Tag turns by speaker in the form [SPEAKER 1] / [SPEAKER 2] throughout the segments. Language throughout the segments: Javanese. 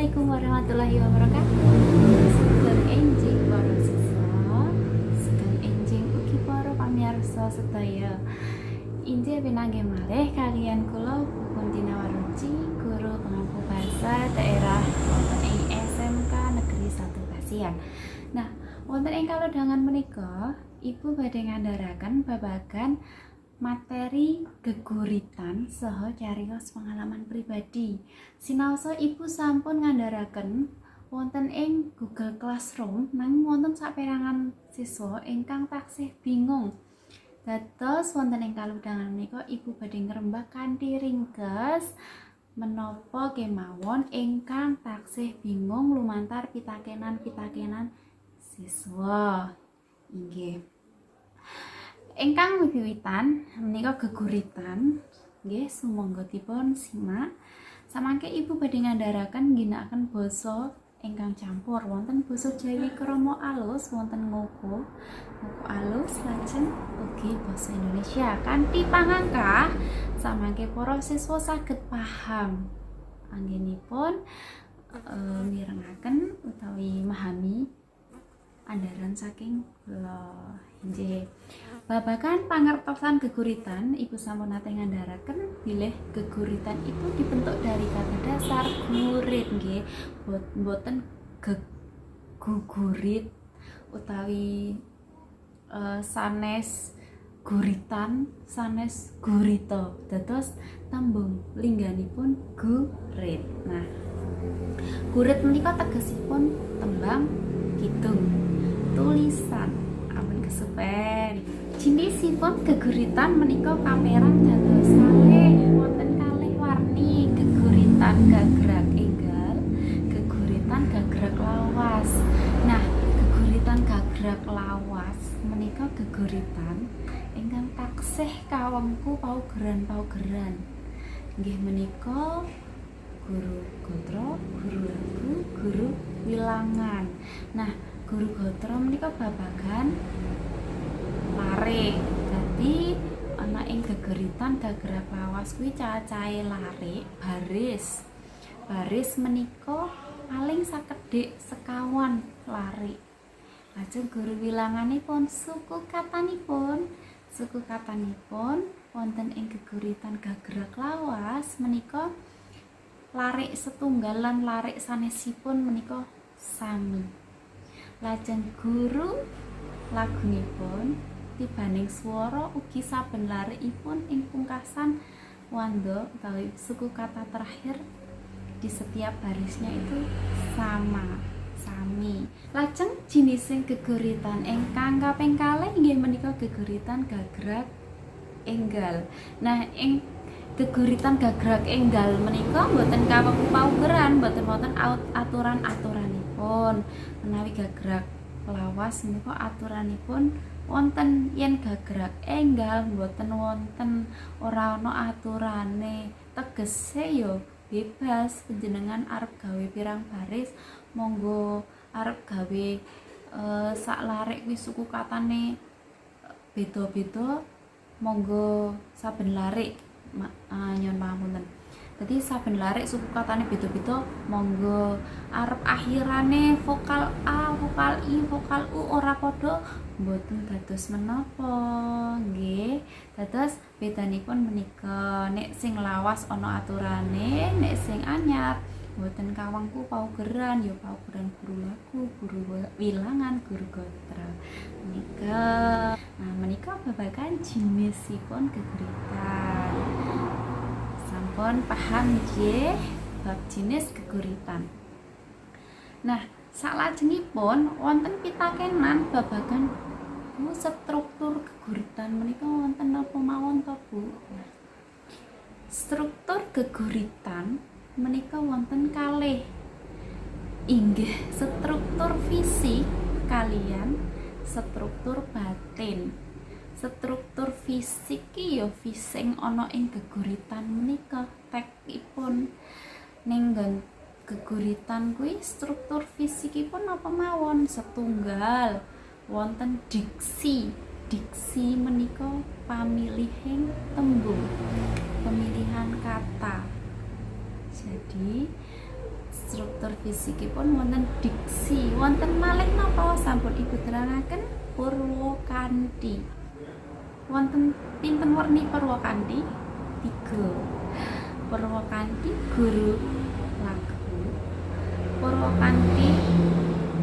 [SPEAKER 1] Assalamualaikum warahmatullahi wabarakatuh. Sugeng enjing para siswa, sugeng enjing ugi para pamirsa sedaya. Injih pinanggih malih kalian kula Bu Kuntina Waruci, guru pengampu bahasa daerah wonten ing SMK Negeri 1 Basian. Nah, wonten ing kalodhangan menika, Ibu badhe ngandharaken babagan materi geguritan saha cariyos pengalaman pribadi. Sinaosa Ibu sampun ngandharaken wonten ing Google Classroom nanging wonten saperangan siswa ingkang taksih bingung. Dados wonten ing kalodhangan menika Ibu badhe ngrembak kanthi ringkes menapa kemawon ingkang taksih bingung lumantar pitakenan-pitakenan siswa. Inggih. Ingkang wiwitan menika geguritan, nggih sumangga dipun simak. Samangke Ibu badhe ngandharaken ginakaken basa ingkang campur wonten basa Jawi krama alus, wonten ngoko alus lajeng ugi basa Indonesia. Kanthi pangangkah samangke para siswa saged paham anggenipun mirengaken utawi memahami andharan saking kula. Inggih. Babagan pangertosan geguritan, Ibu sampun nate ngandharaken bilih geguritan itu dibentuk dari kata dasar gurit nggih. Boten gugurit utawi sanes guritan, sanes gurita. Dados tembung lingganipun gurit. Nah, gurit menika tegesipun tembang kidung, tulisan, ampun kesupen. Jinisipun geguritan menika kaperang dados kalih, wonten kalih warni. Geguritan gagrag enggal, geguritan gagrag lawas. Nah, geguritan gagrag lawas menika geguritan ingkang taksih kawengku paugeran-paugeran. Nggih menika guru gotra, guru lagu, guru wilangan. Nah, guru gotra menika babagan lare. Dadi ana ing geguritan gagrag lawas kuwi cacahe lare baris. Baris menika paling sakedhik sekawan lare. Lajeng guru wilanganipun suku katanipun wonten ing geguritan gagrag lawas menika larik setunggal lan larik sanesipun menika sami. Lajeng guru lagunipun tibaning swara ugi saben larikipun ing pungkasan wanda utawi suku kata terakhir di setiap barisnya itu sami. Lajeng jinising geguritan ingkang kaping kalih inggih menika geguritan gagrag enggal. Nah, ing geguritan gagrag enggal menika boten kawengku paugeran, boten wonten aturan-aturanipun. Menawi gagrag lawas menika aturanipun wonten, yen gagrag enggal boten wonten, ora ana aturane. Tegese ya bebas, panjenengan arep gawe pirang baris monggo, arep gawe sak larik kuwi suku katane beda-beda monggo saben larik nyon pangapunten. Dadi saben larik suku katane beda-beda monggo. Arep akhirane vokal A, vokal I, vokal U ora padha mboten dados menapa nggih. Dados bedanipun menika nek sing lawas ana aturane, nek sing anyar mboten kawengku paugeran, ya paugeran guru lagu, guru wilangan, guru gotra. Menika babagan jinisipun geguritan. Sampun paham nggih bab jinis geguritan. Nah, salajengipun wonten pitakenan babagan struktur geguritan menika wonten napa mawon to, Bu? Nah, struktur geguritan menika wonten kalih. Inggih struktur fisik kalian struktur batin. Struktur fisik ki ya fising ana ing geguritan menika tekipun. Ning geguritan kuwi struktur fisikipun apa mawon? Setunggal wonten diksi. Diksi menika pamilihing tembung, pemilihan kata. Jadi struktur struktur fisikipun wonten diksi, wonten malih napa sampun ibu terangaken Purwakanthi. Wonten pinten werni Purwakanthi? 3. Purwakanthi guru lagu, Purwakanthi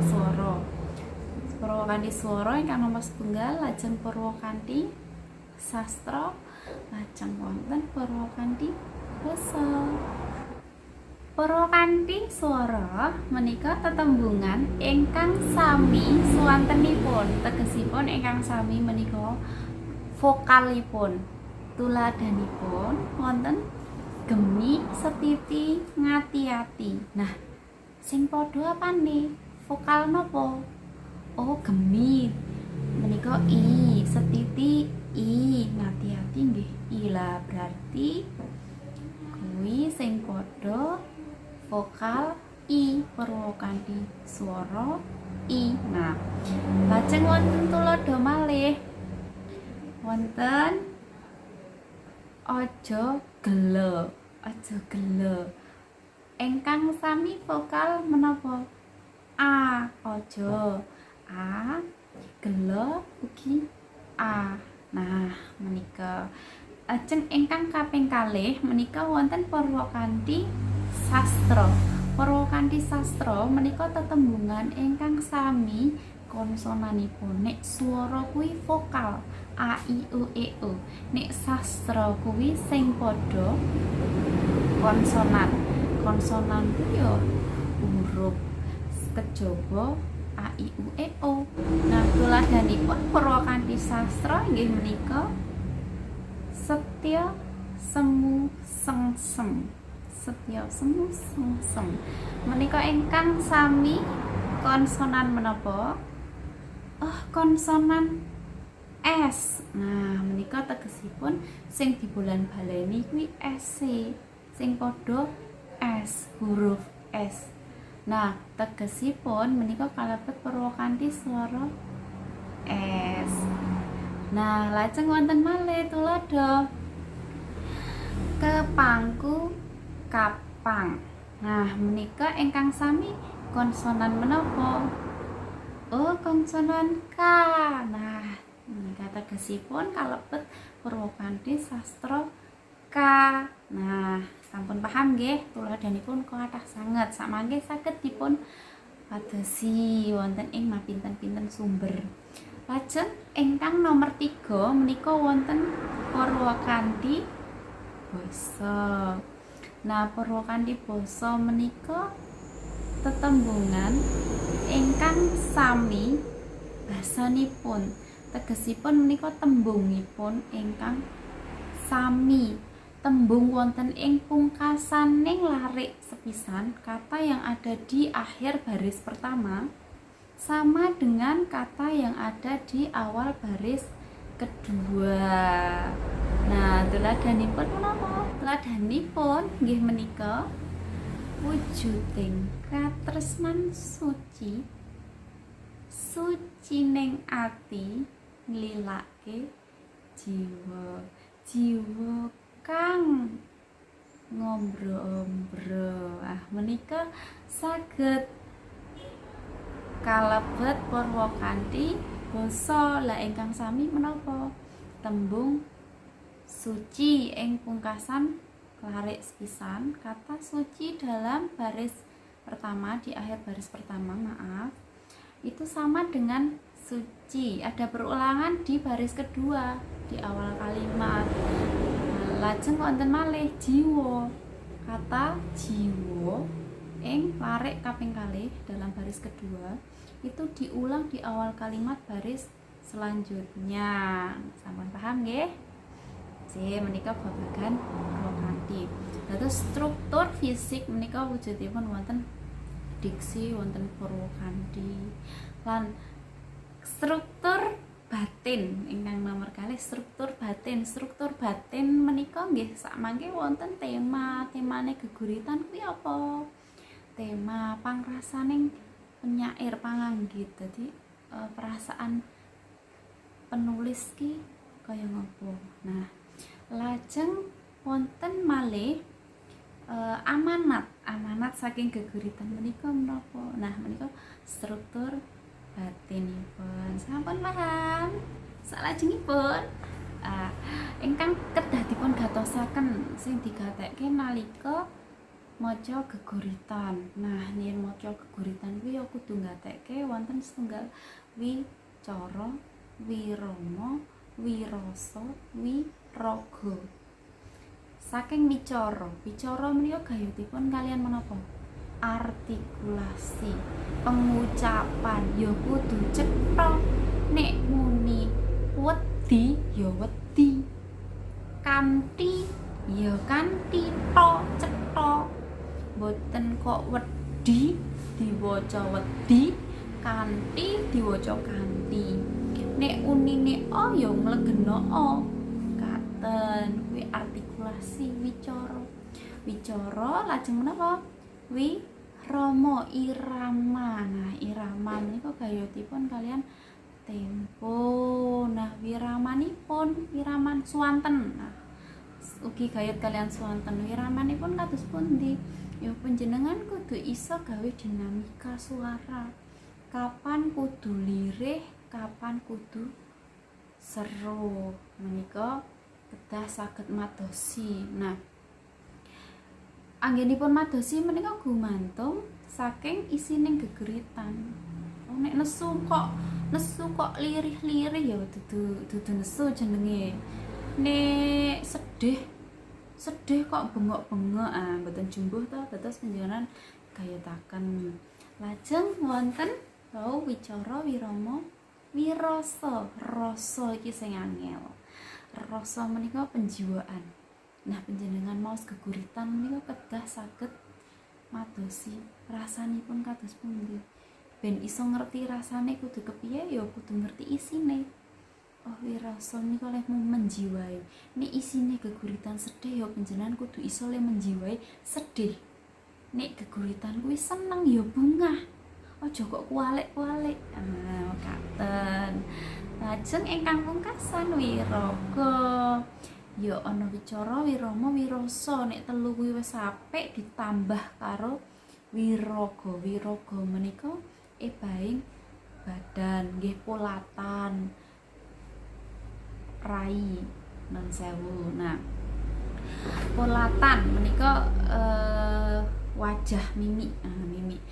[SPEAKER 1] swara. Purwakanthi swara ingkang nomor setunggal, lajeng Purwakanthi sastra, lajeng wonten Purwakanthi basa. Purwakanthi swara menika tetembungan ingkang sami swantenipun, tegesipun ingkang sami menika vokalipun. Tuladhanipun wonten gemi, setiti, ngati-ati. Nah, sing padha apane? Vokal napa? Oh, gemi menika i, setiti i, ngati-ati nggih i. Lah berarti kuwi sing padha vokal i, Purwakanthi swara i. Nah, lajeng wonten tuladha malih. Wonten aja gelo, aja gelo. Ingkang sami vokal menapa? A, aja. A, gelo ugi a. Nah, menika ajeng ingkang kaping kalih menika wonten Purwakanthi sastra. Purwakanthi sastra menika tetembungan ingkang sami konsonanipun. Nek swara kuwi vokal a, i, u, e, o. Nek sastra kuwi sing padha konsonan. Konsonan kuwi ya huruf kejaba a, i, u, e, o. Nah, tuladhanipun Purwakanthi sastra inggih menika setya, semu, sengsem. Setya, semu, sengsem. Menika ingkang sami konsonan menapa? Oh, konsonan S. Nah, menika tegesipun sing dibolan baleni kuwi S, sing padha S, huruf S. Nah, tegesipun menika kalebet Purwakanthi swara S. Nah, lajeng wonten malih tuladha kepangku kapang. Nah, menika ingkang sami konsonan menapa? Oh, konsonan K. Nah, menika tegesipun kalebet Purwakanthi sastra K. Nah, sampun paham nggih, tuladhanipun kathah sanget. Samangke saged dipun padosi wonten ing mapinten-pinten sumber. Lajeng ingkang nomor 3 menika wonten Purwakanthi basa. Nah, Purwakanthi basa menika tetembungan ingkang sami basanipun. Tegesipun menika tembungipun ingkang sami. Tembung wonten ing pungkasaning larik sepisan kata yang ada di akhir baris pertama sama dengan kata yang ada di awal baris kedua. Nah, tuladhanipun menapa? Tuladhanipun nggih menika wujuding katresnan suci, sucining ati nglilake jiwa, jiwa kang ngombro-ombro. Menika saged kalebet Purwakanthi basa. Lah ingkang sami menapa? Tembung suci ing pungkasan larik sepisan, kata suci dalam baris pertama, di akhir baris pertama, maaf, itu sama dengan suci. Ada perulangan di baris kedua di awal kalimat. Lajeng wonten malih jiwa. Kata jiwa ing larik kaping kalih dalam baris kedua itu diulang di awal kalimat baris selanjutnya. Sampun paham nggih? Menika babagan Purwakanthi. Dados struktur fisik menika wujudipun wonten diksi, wonten Purwakanthi. Lan struktur batin ingkang nomor kalih struktur batin. Struktur batin menika nggih sakmangke wonten tema. Temane geguritan kuwi apa? Tema pangrasaning penyair panganggit. Dadi perasaan penulis ki kaya ngopo. Nah, lajeng wonten malih amanat. Amanat manfaat saking geguritan menika menapa? Nah, menika struktur batinipun. Sampun paham? Salajengipun ingkang kedah dipun gatosaken sing digatekke nalika maca geguritan. Nah, yen maca geguritan kuwi ya kudu gatekke wonten setunggal wicara, wirama, wirasa, wiraga. Saking wicara menika gayutipun kalian menapa? Artikulasi, pengucapan ya kudu cetha. Nek muni wedi ya wedi, kanthi ya kanthi, cetha. Boten kok wedi diwaca wedi, kanthi diwaca kanthi. Nek unine o ya mlegena o. Katen kuwi artikulasi wicara. Wicara lajeng menapa? Wirama, irama. Nah, irama menika gayutipun kalian tempo. Nah, wiramanipun wiraman swanten. Nah, ugi gayut kalian swanten. Wiramanipun kados pundi? Ya panjenengan kudu iso gawe dinamika suara. Kapan kudu lirih, kapan kudu seru. Menika kedah saged madosi. Nah, anggenipun madosi menika gumantung saking isining geguritan. Oh, nek nesu kok lirih-lirih ya dudu nesu jenenge. Nek sedih kok bengok-bengok, mboten jumbuh to, dados panjenengan gayutaken. Lajeng wonten wau wicara, wirama, wirasa. Rasa iki sing angel. Rasa menika penjiwaan. Nah, panjenengan maos geguritan menika kedah saged madosi rasanipun kados pundi. Ben iso ngerti rasane kudu kepiye ya kudu ngerti isine. Oh, wirasa menika oleh menjiwai. Nek isine geguritan sedih ya panjenengan kudu iso le menjiwai sedih. Nek geguritan kuwi seneng ya bungah. Aja kok kualik-kualik. Katen. Lajeng ingkang pungkasan wiraga. Ya ana wicara, wirama, wirasa. Nek telu kuwi wis apik ditambah karo wiraga. Wiraga menika ebaing badan, nggih polatan, rai, non sewu. Nah, polatan menika wajah, mimik. Mimik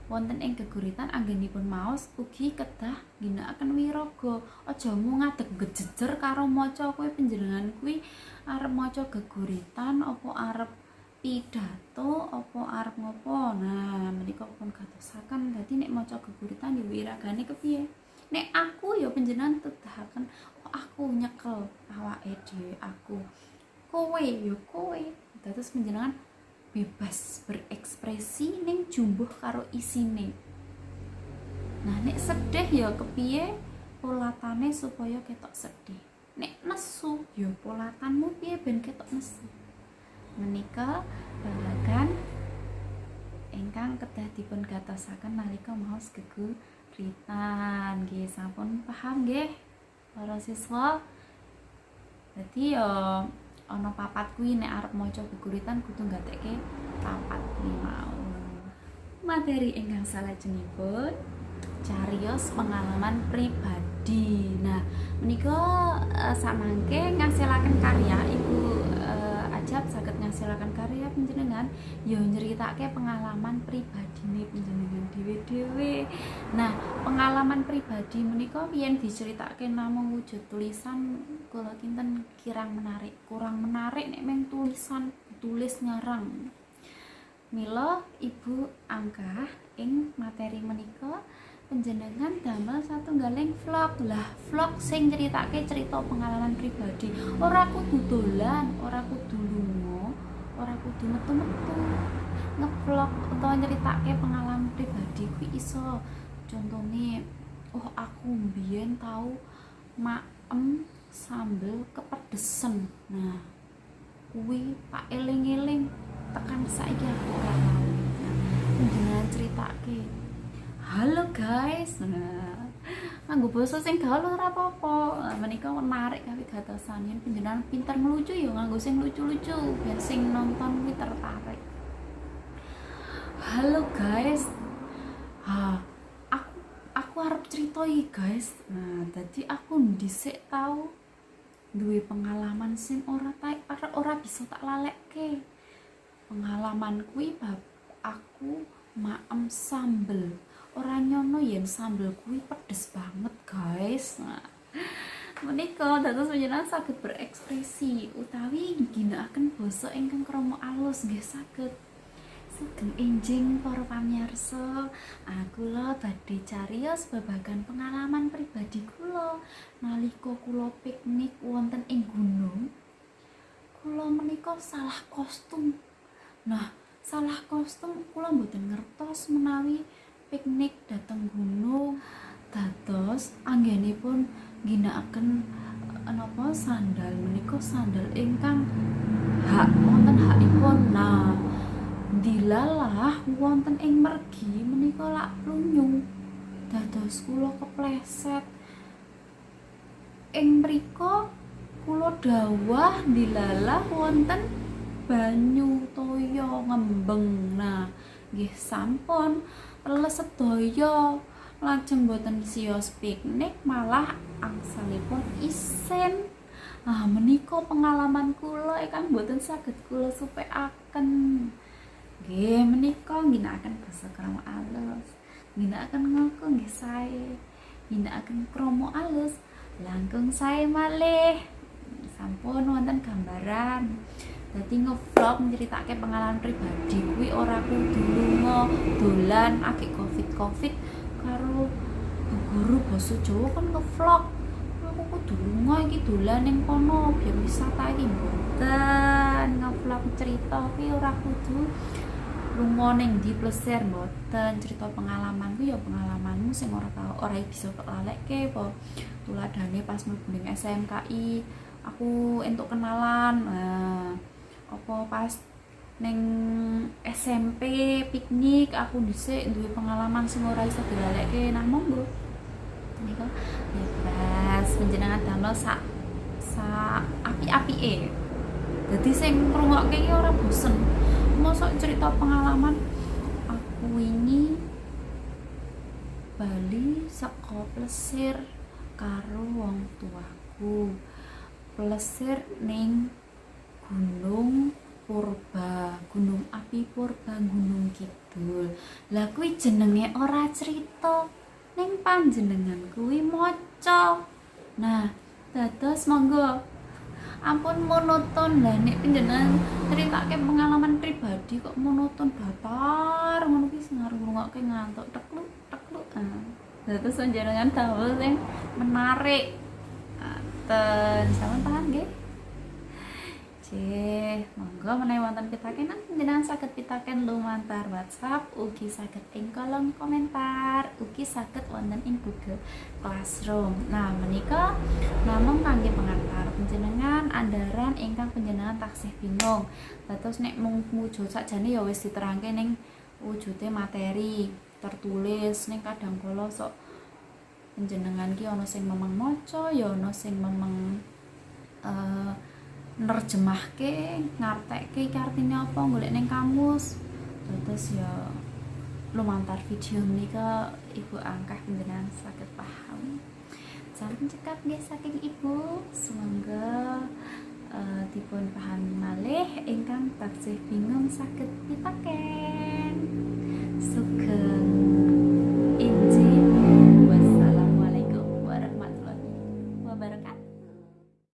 [SPEAKER 1] wonten ing geguritan anggenipun maos ugi kedah ginakaken wiraga. Aja mung ngadeg gejejer karo maca kowe panjenengan kuwi arep maca geguritan apa arep pidato apa arep ngopo. Nah, menika pun gatosaken. Dadi nek maca geguritan ya wiragane kepiye? Nek aku ya panjenengan tedahaken aku nyekel awake dhewe aku. Kowe ya kowe. Dados panjenengan bebas berekspresi ning jumbuh karo isine. Nah, nek sedih ya kepiye polatane supaya ketok sedih. Nek nesu ya polatanmu piye ben ketok nesu. Menika babagan ingkang kedah dipun gatosaken nalika maos geguritan. Nggih, sampun paham nggih para siswa? Dadi ya ana papat kuwi nek arep maca geguritan kudu gatekke papat kuwi mau. Materi ingkang salajengipun cariyos pengalaman pribadi. Nah, menika samangke ngasilaken karya Ibu Ajab saged ngasilaken karya panjenengan ya nyeritake pengalaman pribadine panjenengan dhewe-dhewe. Nah, pengalaman pribadi menika yen diceritake namung wujud tulisan kula kinten kurang menarik nek mung tulisan tulis ngarang. Mila Ibu angkah ing materi menika panjenengan damel satunggaling vlog. Lah, vlog sing nyeritake cerita pengalaman pribadi. Ora kudu dolan, ora kudu lunga, ora kudu metu-metu. Ngevlog utawa nyeritake pengalaman pribadi kuwi iso. Contone, oh aku mbiyen tau maem sambel kepedesen. Nah, kuwi pak eling-eling tekan saiki aku ora tau. Panjenengan critake. Halo guys. Nah, nganggo basa sing gaul ora apa-apa. Menika menarik kali gatosan yen panjenengan pinter ngelucu ya nganggo sing lucu-lucu biar sing nonton kuwi tertarik. Halo guys. Aku harap cerita iki guys. Nah, tadi aku dhisik tahu duwe pengalaman sing ora bisa tak lalekke. Pengalaman kuwi bab aku maem sambel. Ora nyono yen sambel kuwi pedes banget guys. Nah, menika dados panjenengan saged berekspresi utawi ginakaken basa ingkang krama alus nggih saged. Sugeng enjing para pamirsa, kula badhe cariyos babagan pengalaman pribadi kula nalika kula piknik wonten ing gunung. Kula menika salah kostum. Nah, salah kostum kula mboten ngertos menawi piknik dhateng gunung. Dados anggenipun ginakaken napa sandal menika sandal ingkang wonten hakipun. Nah, dilalah wonten ing mergi menika lak lunyung. Dados kula kepleset. Ing mriko kula dawah dilalah wonten banyu toya ngembeng. Nah, nggih sampun teles sedaya. Lajeng boten siyos piknik malah angsalipun isin. Nah, menika pengalaman kula ingkang boten saged kula supekaken. Nggih, menika ginakaken basa krama alus. Ginakaken ngoko nggih sae. Ginakaken krama alus langkung sae malih. Sampun wonten gambaran. Dadi ngevlog nyeritakake pengalaman pribadi kuwi ora kudu lunga dolan akeh covid karo guru basa Jawa kan ngevlog. Aku kudu lunga iki dolan ning kono biar wisata iki mboten. Ngevlog cerita kuwi ora kudu lunga ning ndi plesir mboten. Cerita pengalaman ku ya pengalamanmu sing ora bisa kok lalekke apa. Tuladane pas mlebu ning SMKI aku entuk kenalan. Apa pas ning SMP piknik aku dhisik duwe pengalaman sing ora iso dilalekke. Nah, monggo menika bebas panjenengan damel sak api-apike. Dadi sing ngrungokke iki ora bosen. Mosok cerita pengalaman aku ini Bali saka plesir karo wong tuaku. Plesir ning Gunung Purba, Gunung Api Purba, Gunung Kidul. Lah kuwi jenenge ora cerita ning panjenengan kuwi maca. Nah, dados monggo ampun monoton lah nek panjenengan critake pengalaman pribadi kok monoton datar ngono ki sing arep ngrungokke ngantuk tekluk. Dados panjenengan damel sing menarik. Sampun paham nggih? Monggo menawi wonten pitakenan panjenengan saged pitaken lumantar WhatsApp, ugi saged ing kolom komentar, ugi saged wonten ing Google Classroom. Nah, menika namung kangge pengantar panjenengan andharan ingkang panjenengan taksih bingung. Dados nek mung wujud sakjane ya wis diterangke ning wujude materi tertulis ning kadang kala sok panjenengan ki ana sing memeng maca, ya ana sing memeng nerjemahke, ngartekke iki artine apa, golek ning kamus. Terus ya lumantar video menika Ibu angkah panjenengan saged paham. Sampun cekap nggih saking Ibu, semoga dipun pahami malih ingkang taksih bingung saged pitaken.